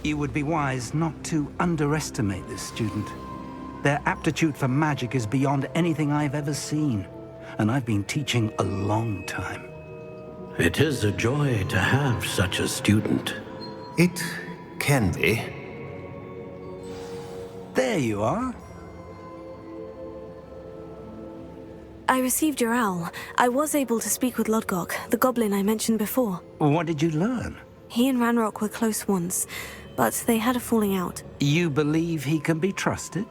You would be wise not to underestimate this student. Their aptitude for magic is beyond anything I've ever seen, and I've been teaching a long time. It is a joy to have such a student. It can be. There you are. I received your owl. I was able to speak with Lodgok, the goblin I mentioned before. What did you learn? He and Ranrock were close once, but they had a falling out. You believe he can be trusted?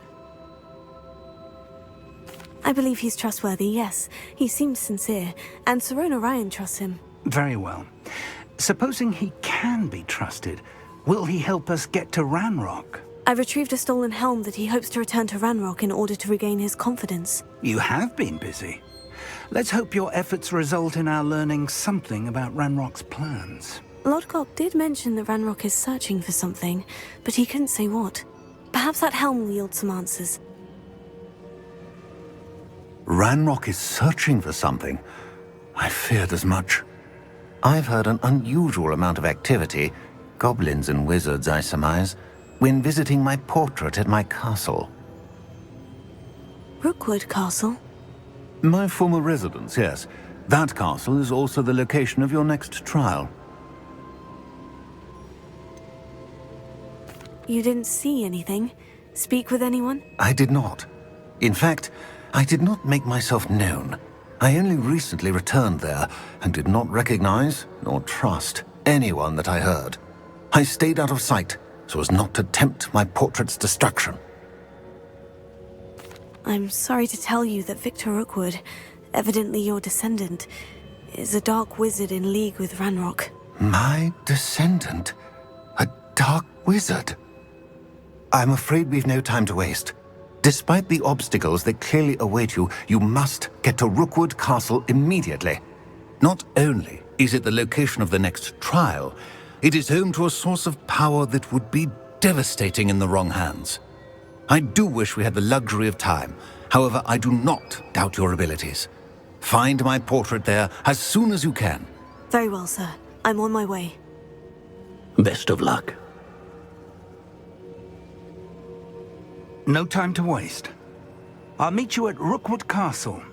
I believe he's trustworthy, yes. He seems sincere, and Sirona Ryan trusts him. Very well. Supposing he can be trusted, will he help us get to Ranrock? I retrieved a stolen helm that he hopes to return to Ranrock in order to regain his confidence. You have been busy. Let's hope your efforts result in our learning something about Ranrock's plans. Lodgok did mention that Ranrock is searching for something, but he couldn't say what. Perhaps that helm will yield some answers. Ranrock is searching for something. I feared as much. I've heard an unusual amount of activity, goblins and wizards, I surmise, when visiting my portrait at my castle. Rookwood Castle? My former residence, yes. That castle is also the location of your next trial. You didn't see anything? Speak with anyone? I did not. In fact, I did not make myself known. I only recently returned there and did not recognize nor trust anyone that I heard. I stayed out of sight so as not to tempt my portrait's destruction. I'm sorry to tell you that Victor Rookwood, evidently your descendant, is a dark wizard in league with Ranrock. My descendant? A dark wizard? I'm afraid we've no time to waste. Despite the obstacles that clearly await you, you must get to Rookwood Castle immediately. Not only is it the location of the next trial, it is home to a source of power that would be devastating in the wrong hands. I do wish we had the luxury of time. However, I do not doubt your abilities. Find my portrait there as soon as you can. Very well, sir. I'm on my way. Best of luck. No time to waste. I'll meet you at Rookwood Castle.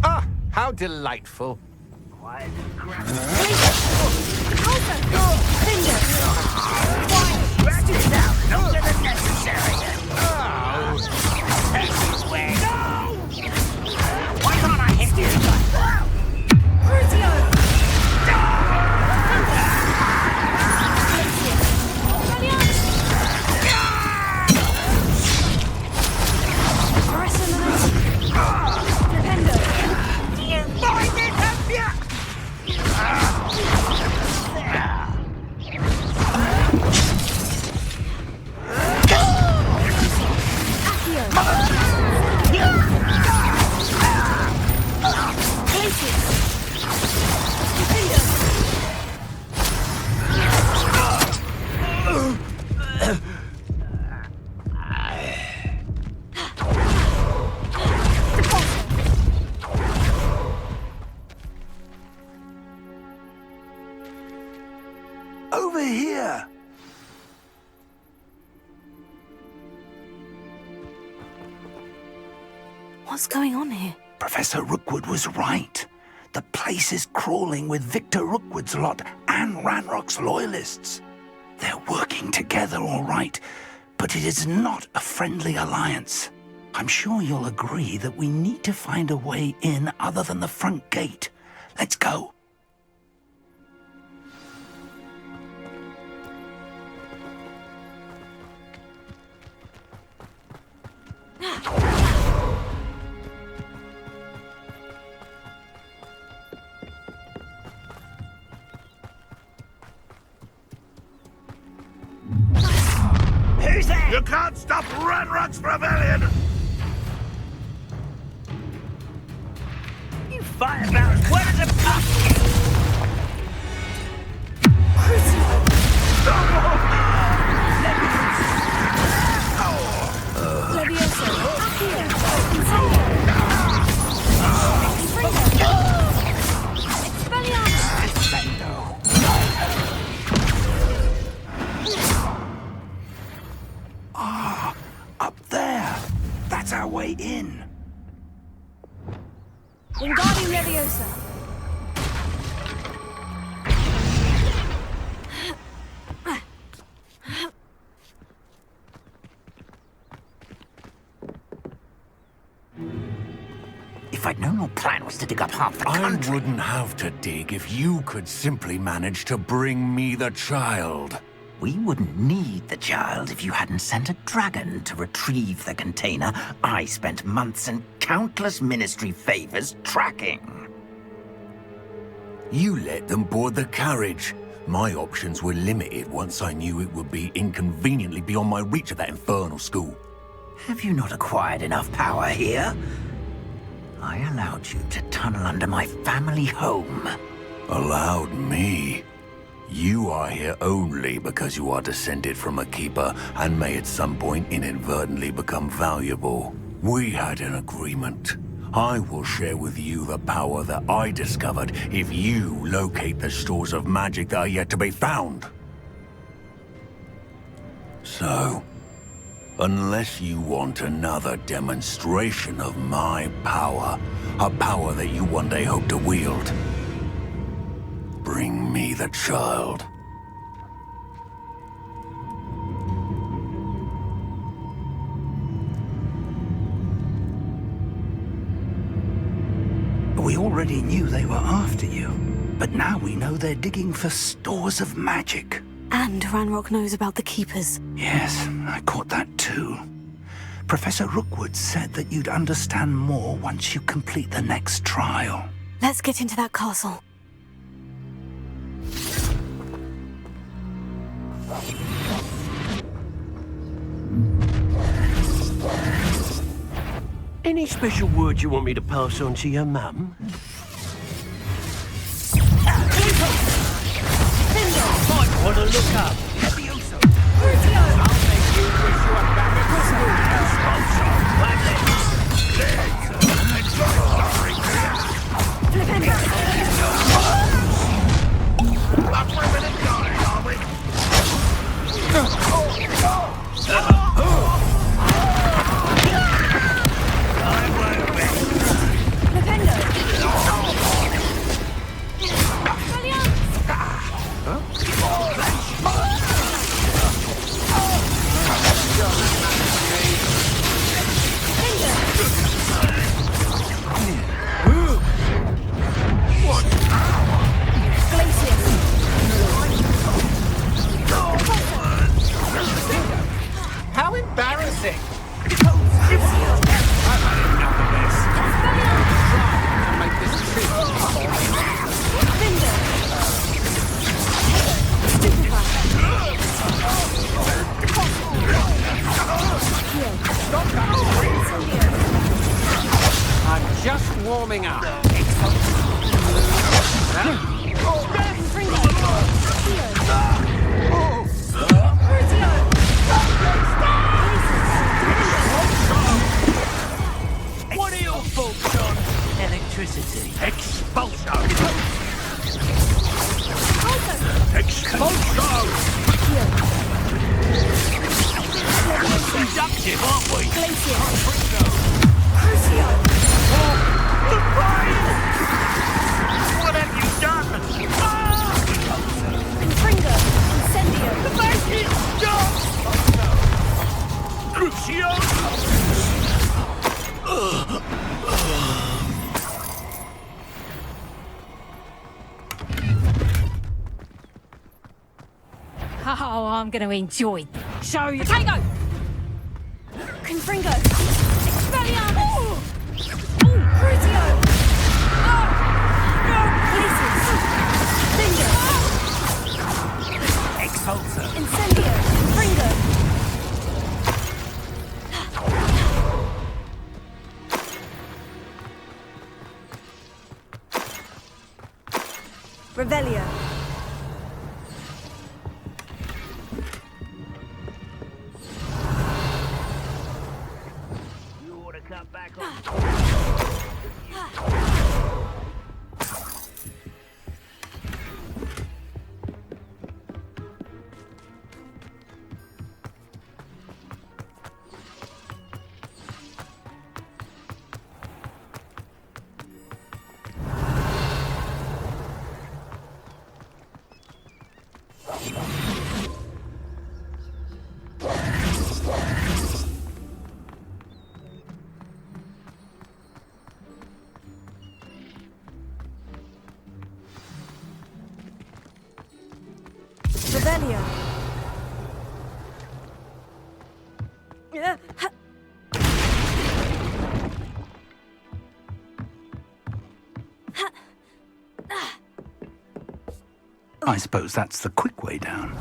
Ah, how delightful. Over here! What's going on here? Professor Rookwood was right. The place is crawling with Victor Rookwood's lot and Ranrock's loyalists. They're working together, all right, but it is not a friendly alliance. I'm sure you'll agree that we need to find a way in other than the front gate. Let's go. Who's there? You can't stop Ranrock's rebellion! You firebounds, where does it come? Levioso, Accio, Incendio. Expelliarmus. Up there. That's our way in. Wingardium Leviosa. If I'd known your plan was to dig up half the I country... wouldn't have to dig if you could simply manage to bring me the child. We wouldn't need the child if you hadn't sent a dragon to retrieve the container I spent months and countless ministry favors tracking. You let them board the carriage. My options were limited once I knew it would be inconveniently beyond my reach at that infernal school. Have you not acquired enough power here? I allowed you to tunnel under my family home. Allowed me? You are here only because you are descended from a keeper and may at some point inadvertently become valuable. We had an agreement. I will share with you the power that I discovered if you locate the stores of magic that are yet to be found. So, unless you want another demonstration of my power, a power that you one day hope to wield, bring me the child. We already knew they were after you, but now we know they're digging for stores of magic. And Ranrock knows about the Keepers. Yes, I caught that too. Professor Rookwood said that you'd understand more once you complete the next trial. Let's get into that castle. Any special word you want me to pass on to your mum? Might want to look up. I'll make you wish you were back at Oh, I'm going to enjoy. Show you. Tango! Confringo! Expelliarmus! Ooh, Crucio! Places! Bingo! Expulsor. Incendio! Fringo! Revelio! You ought to cut back on. Revelio! I suppose that's the quick way down.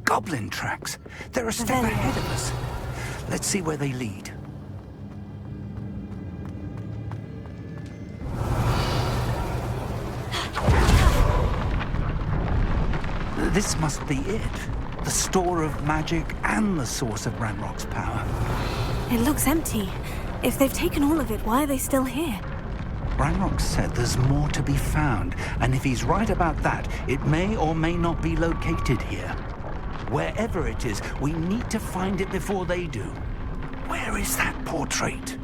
Goblin tracks. They're a step ahead of us. Let's see where they lead. This must be it. The store of magic and the source of Ranrock's power. It looks empty. If they've taken all of it, why are they still here? Ranrock said there's more to be found, and if he's right about that, it may or may not be located here. Wherever it is, we need to find it before they do. Where is that portrait?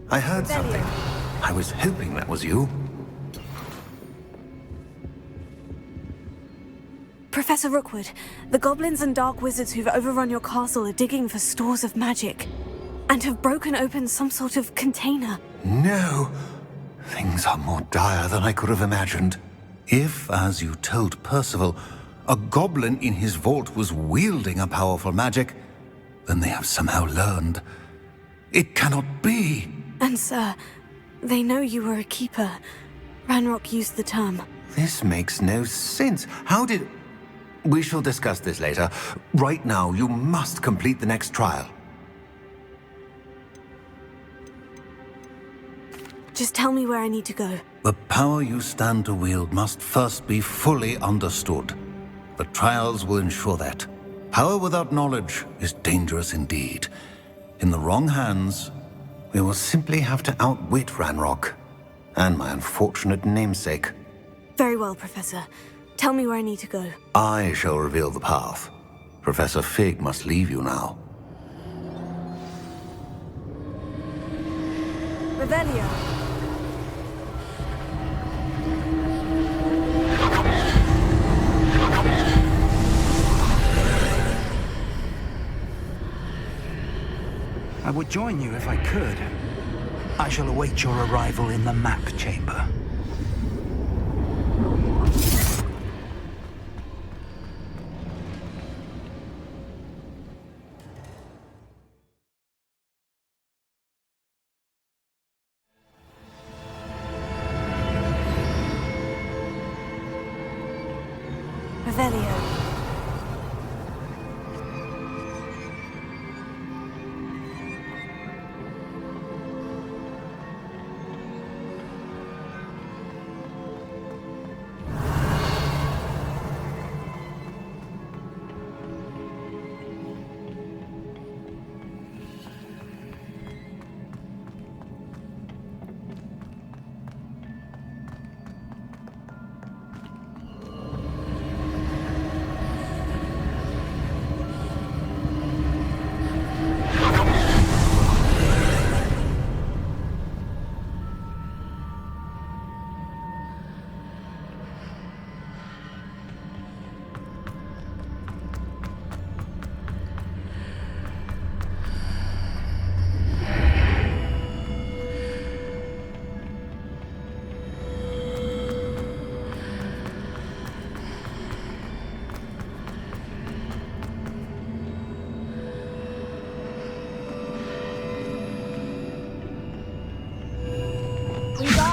I heard something. I was hoping that was you. Professor Rookwood, the goblins and dark wizards who've overrun your castle are digging for stores of magic and have broken open some sort of container. No. Things are more dire than I could have imagined. If, as you told Percival, a goblin in his vault was wielding a powerful magic, then they have somehow learned. It cannot be. And sir, they know you were a keeper. Ranrock used the term. This makes no sense. How did... We shall discuss this later. Right now, you must complete the next trial. Just tell me where I need to go. The power you stand to wield must first be fully understood. The trials will ensure that. Power without knowledge is dangerous indeed. In the wrong hands, we will simply have to outwit Ranrock and my unfortunate namesake. Very well, Professor. Tell me where I need to go. I shall reveal the path. Professor Fig must leave you now. Revelio. I would join you if I could. I shall await your arrival in the map chamber. Revelio.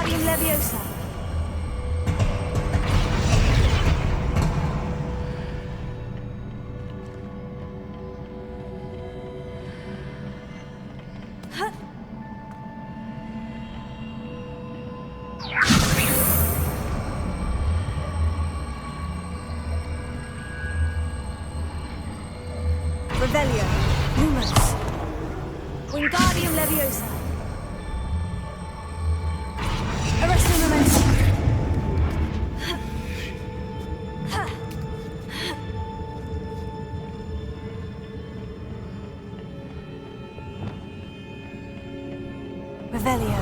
Wingardium Leviosa. Revelio, Lumos, Wingardium Leviosa, Arresto Momentum, Revelio.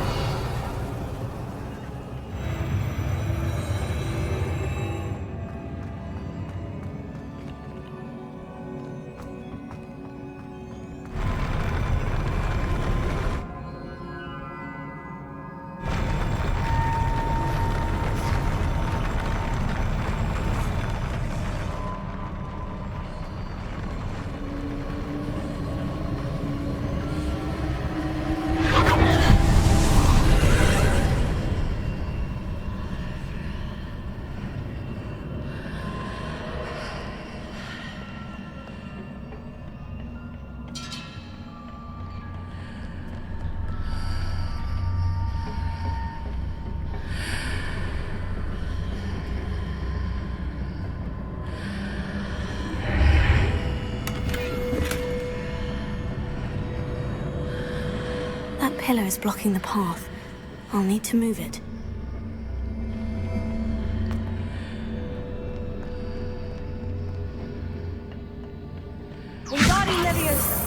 That pillar is blocking the path. I'll need to move it. Wingardium Leviosa.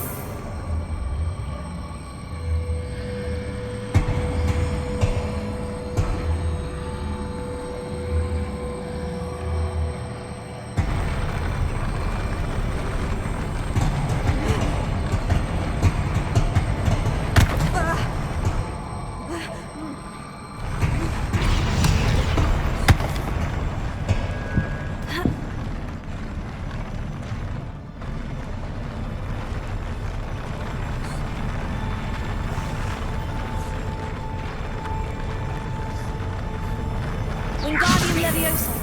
Wingardium Leviosa.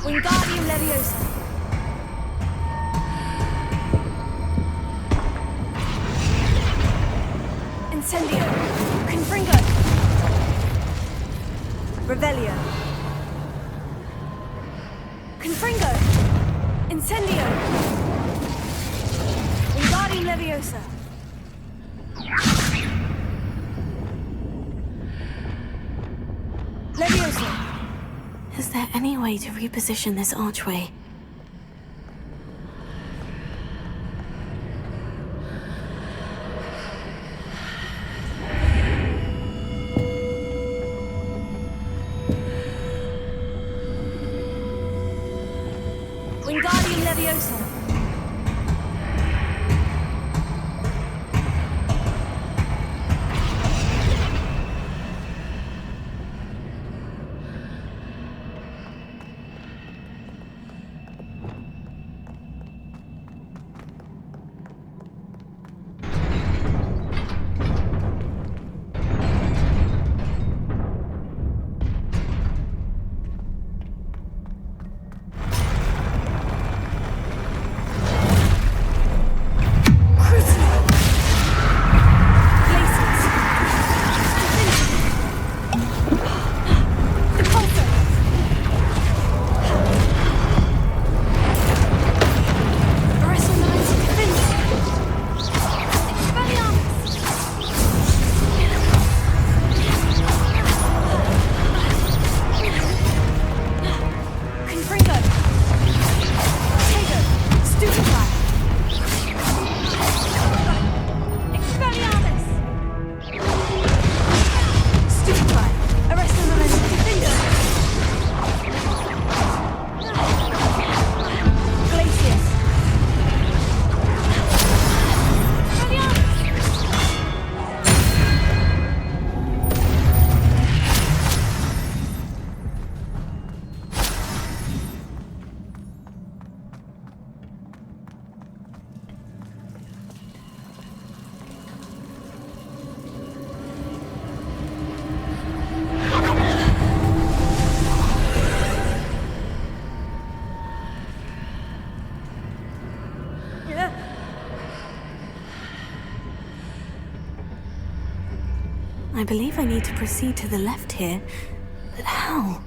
Wingardium Leviosa. Incendio. Confringo. Revelio. Confringo. Incendio. Wingardium Leviosa. Leviosa. Is there any way to reposition this archway? Wingardium Leviosa. I believe I need to proceed to the left here, but how?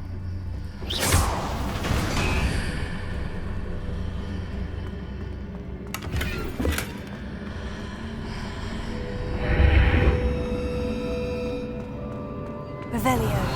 Revelio.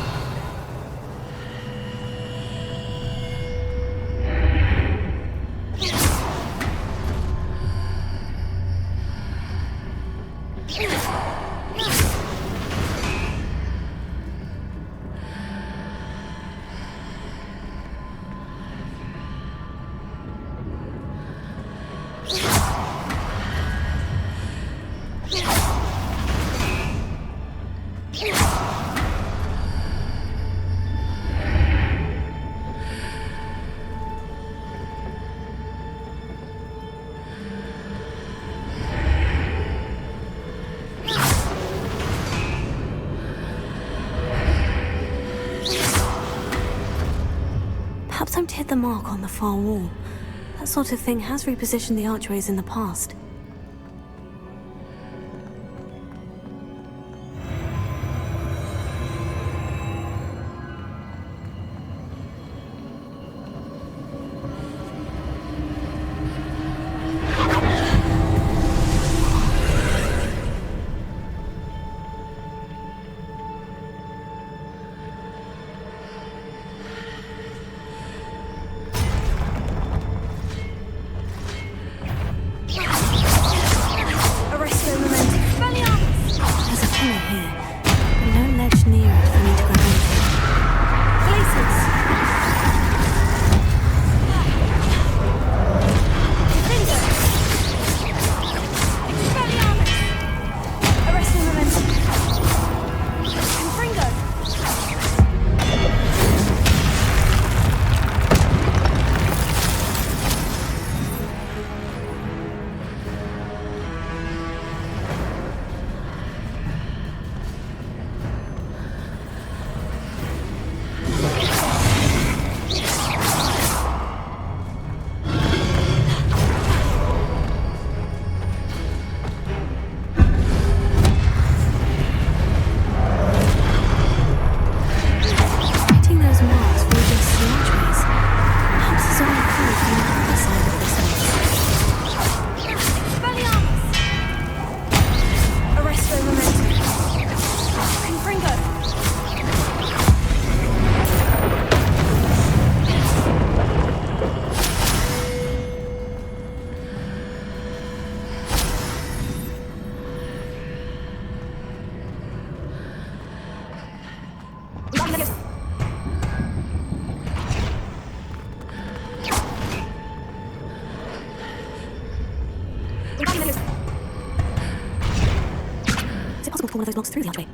Perhaps I'm to hit the mark on the far wall. That sort of thing has repositioned the archways in the past. Is it possible to pull one of those blocks through the archway?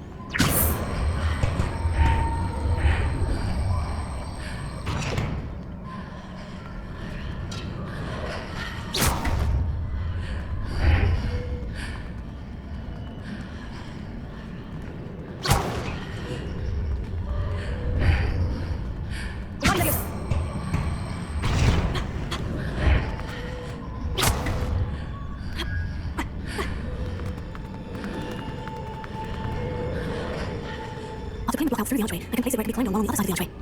After pulling the block out through the archway, I can place it where it can be climbed on while on the other side of the archway.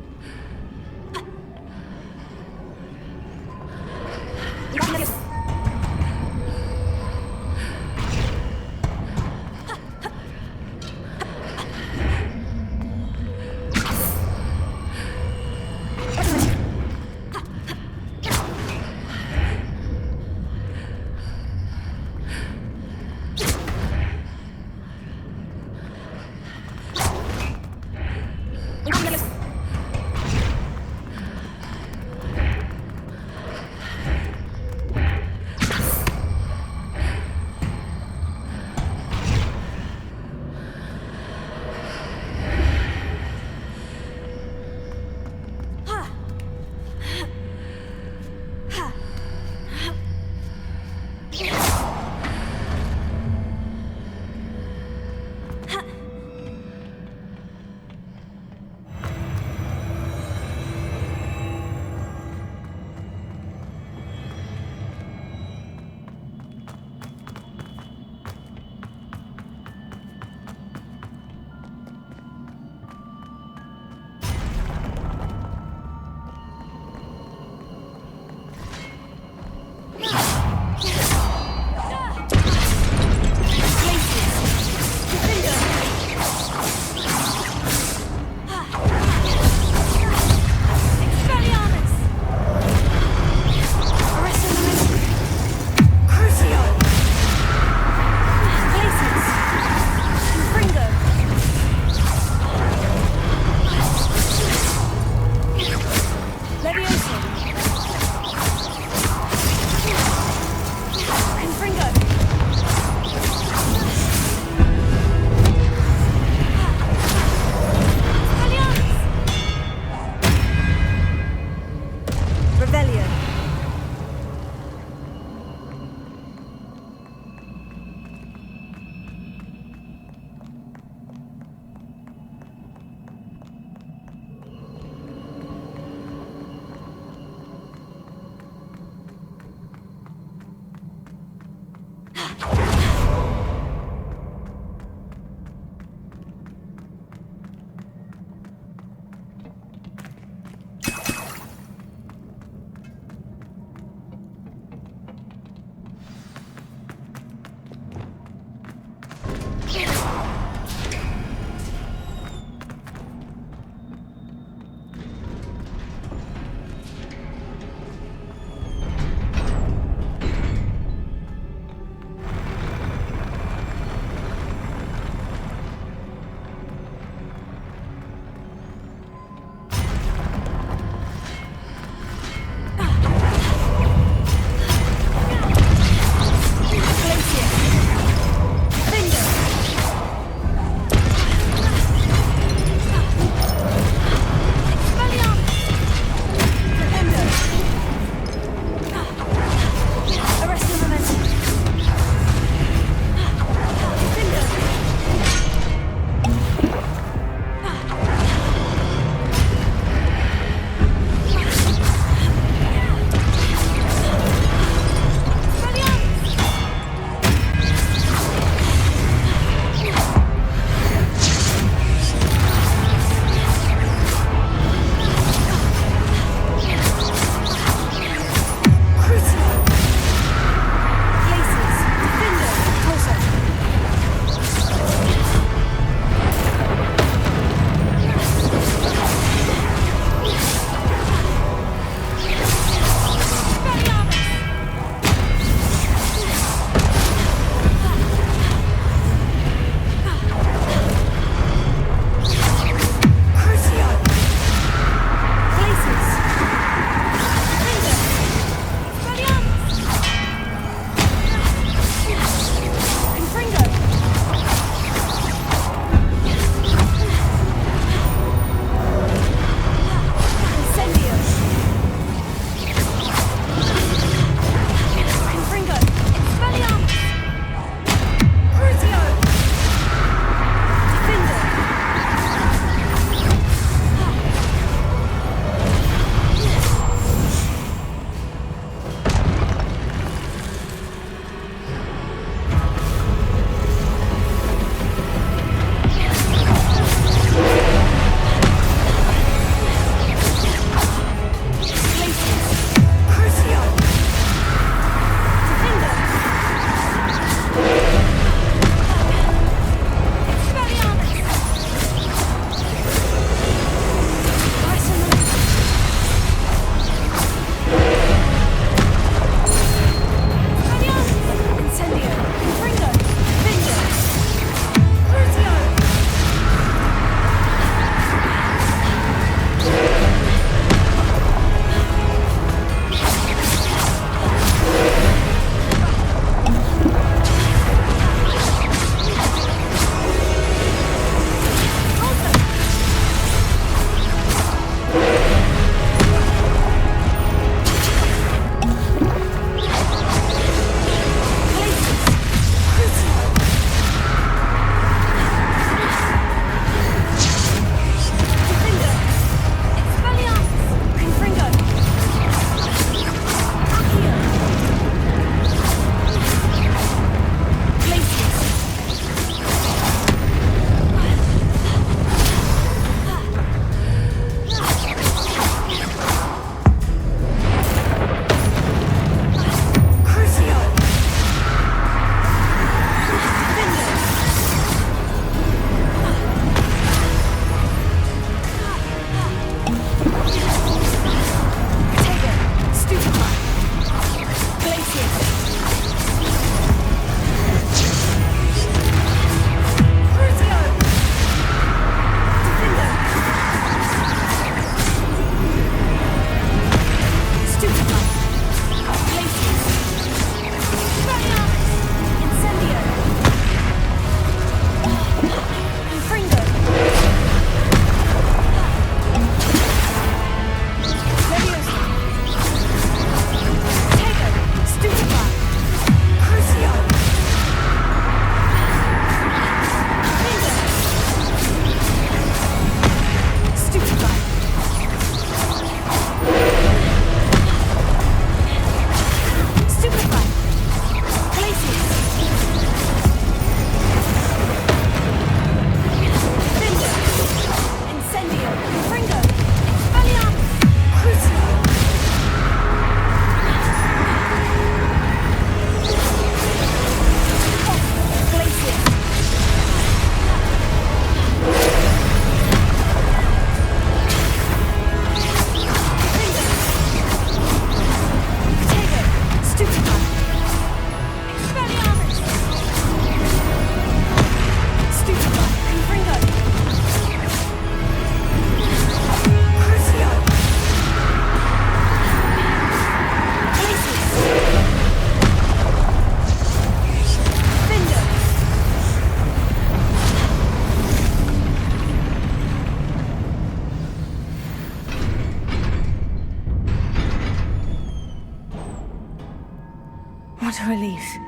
What a relief.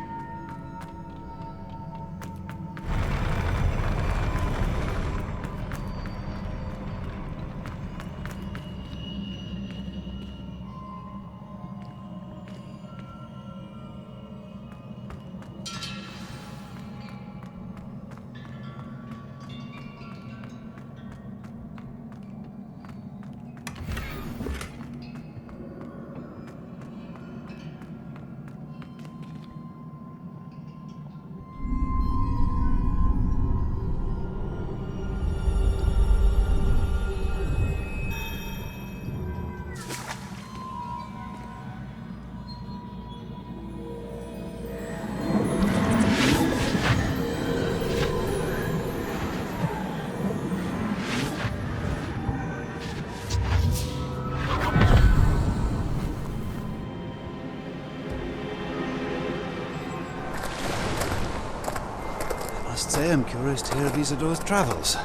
Must say I'm curious to hear of Isadore's travels.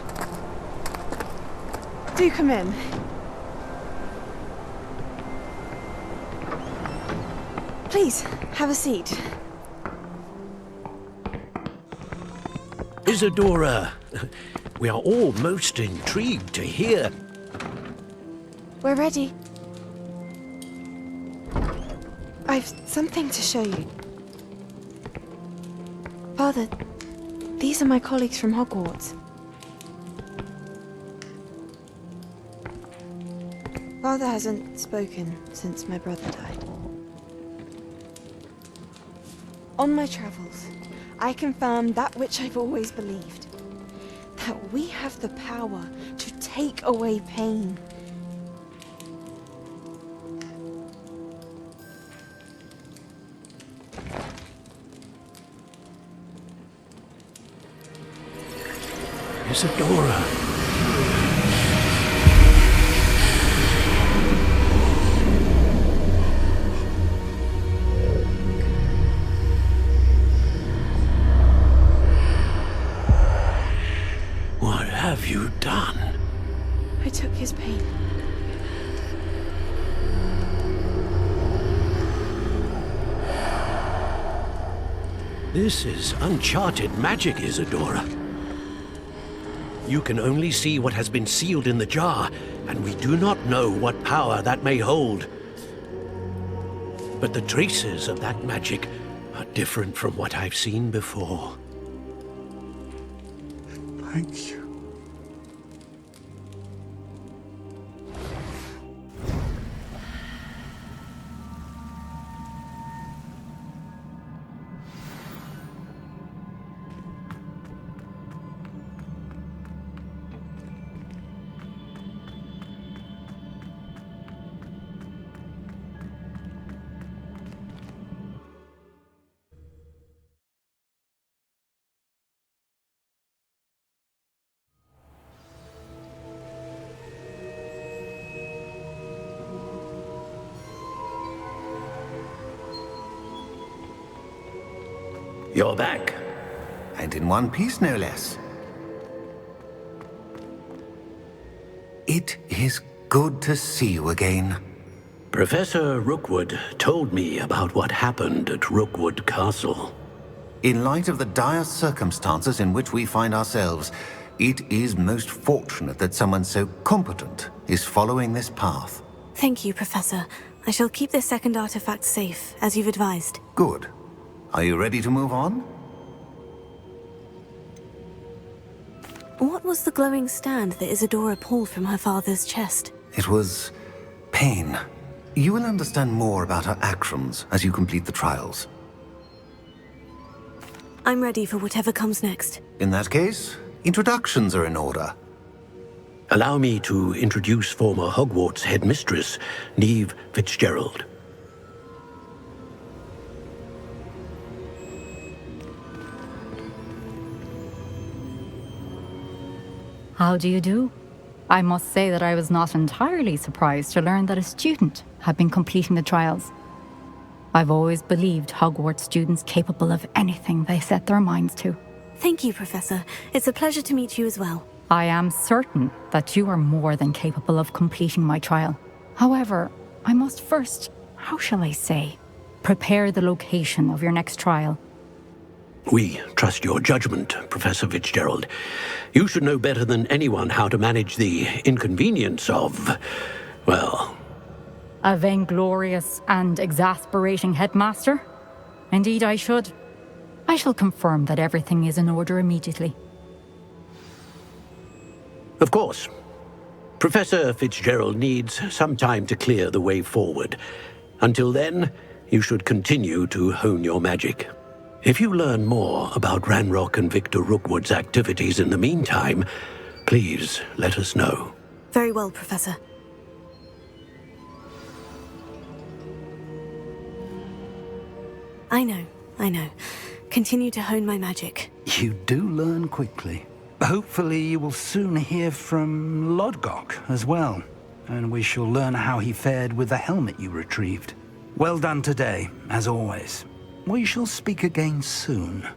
Do come in. Please, have a seat. Isadora, we are all most intrigued to hear. We're ready. I've something to show you. Father, these are my colleagues from Hogwarts. Father hasn't spoken since my brother died. On my travels, I confirmed that which I've always believed. That we have the power to take away pain. Isadora. What have you done? I took his pain. This is uncharted magic, Isadora. You can only see what has been sealed in the jar, and we do not know what power that may hold. But the traces of that magic are different from what I've seen before. Thank you. You're back. And in one piece, no less. It is good to see you again. Professor Rookwood told me about what happened at Rookwood Castle. In light of the dire circumstances in which we find ourselves, it is most fortunate that someone so competent is following this path. Thank you, Professor. I shall keep this second artifact safe, as you've advised. Good. Are you ready to move on? What was the glowing stand that Isadora pulled from her father's chest? It was pain. You will understand more about her actions as you complete the trials. I'm ready for whatever comes next. In that case, introductions are in order. Allow me to introduce former Hogwarts headmistress, Neve Fitzgerald. How do you do? I must say that I was not entirely surprised to learn that a student had been completing the trials. I've always believed Hogwarts students capable of anything they set their minds to. Thank you, Professor. It's a pleasure to meet you as well. I am certain that you are more than capable of completing my trial. However, I must first, how shall I say, prepare the location of your next trial. We trust your judgment, Professor Fitzgerald. You should know better than anyone how to manage the inconvenience of, well... A vainglorious and exasperating headmaster? Indeed I should. I shall confirm that everything is in order immediately. Of course. Professor Fitzgerald needs some time to clear the way forward. Until then, you should continue to hone your magic. If you learn more about Ranrock and Victor Rookwood's activities in the meantime, please let us know. Very well, Professor. I know. Continue to hone my magic. You do learn quickly. Hopefully you will soon hear from Lodgok as well, and we shall learn how he fared with the helmet you retrieved. Well done today, as always. We shall speak again soon.